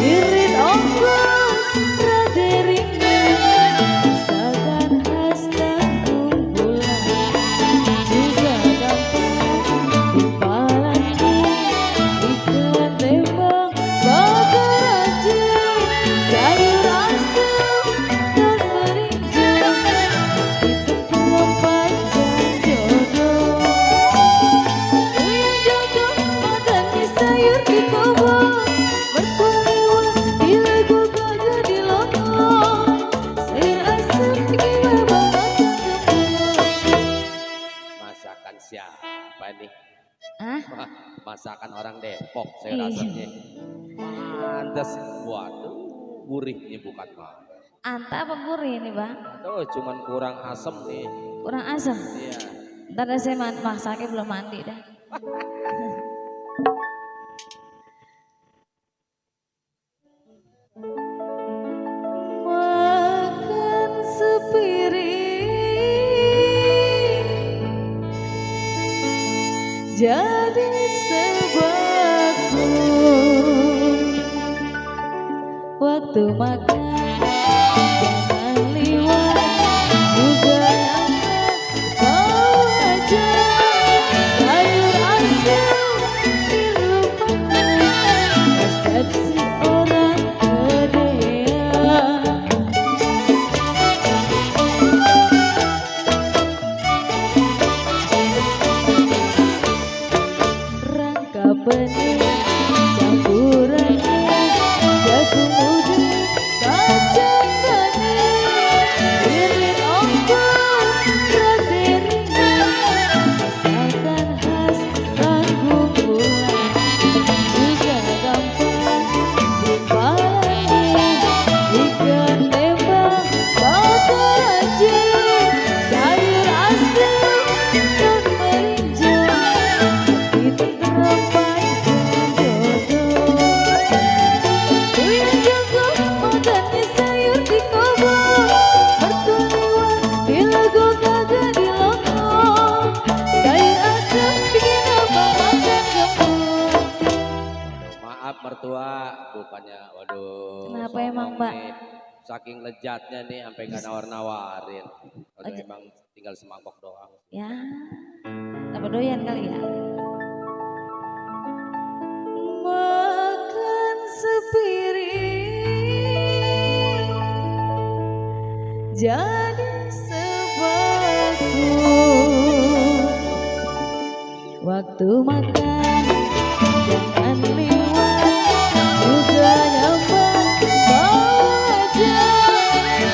irit ongkos raderinya masakan khas tanggung bulan juga gampang dipalannya ikan tembang bakar aja sayur asam dan merinjau itu pulau panjang jodoh uyang jodoh makannya sayur di kebun berkuliwan di lagu kagak di lotong sayur asam gila banget Masakan siapa nih? ah Masakan orang Depok saya rasanya. Pantes, waduh, gurihnya bukan main. anta apa gurih ini bang Aduh, cuman kurang asem nih. kurang asam Iya. ntar dah saya masaknya belum mandi dah makan sepiring jadi sebakul waktu makan jangan liwat juga jangan mau aja sayur asam dilupakan resepsi orang gedean rangka benih campurannya jagung udah kacang manis irit ongkos raderinya masakan khas tanggung bulan juga gampang dipalannya ikan tembang bakar aja sayur asam dan merinjau itu terapai jodoh uyang jago makannya sayur di kebun bertuliwan di lagu kagak di lotong sayur asam bikin abang makan gembur Maaf mertua, bukannya waduh. Kenapa sombong emang, Mbak? nih. Saking lezatnya nih sampai nggak nawar-nawarin. Waduh Aja. emang tinggal semangkok doang. ya apa doyan kali ya makan sepiring jadi sebakul waktu makan jangan liwat juga nyaman mau aja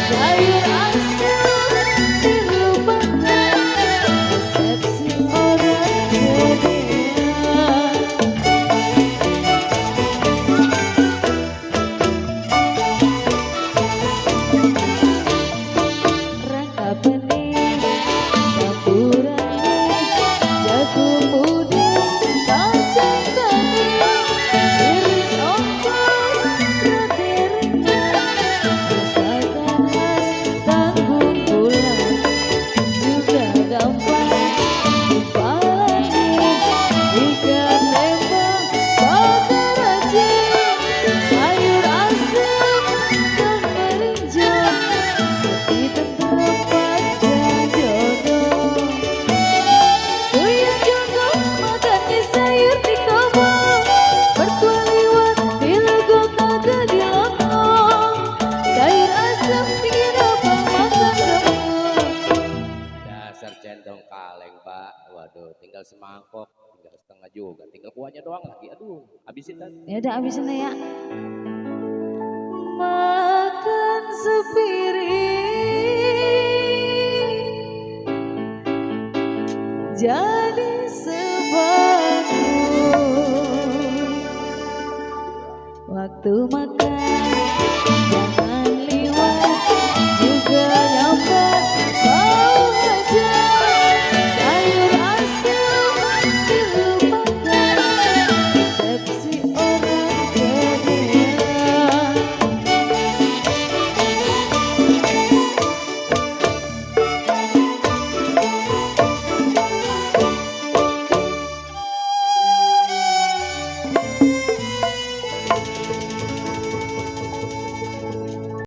sayur asam dilupakan resepsi orang gedean rangka benih campurannya jagung muda kacang manis irit ongkos raderinya masakan khas tanggung bulan juga gampang dipalannya ikan tembang bakar aja sayur asam dan merinjau hati tenteram panjang jodoh uyang jodoh makannya sayur di kebun berkuliwan di lagu kagak di lotong sayur asam bikin abang makan gembur Dasar centong kaleng pak. Waduh, tinggal semangkok, tinggal setengah juga, tinggal kuahnya doang lagi. Aduh, habisin kan? ya udah abisin deh ya makan sepiring jadi sebakul waktu makan jangan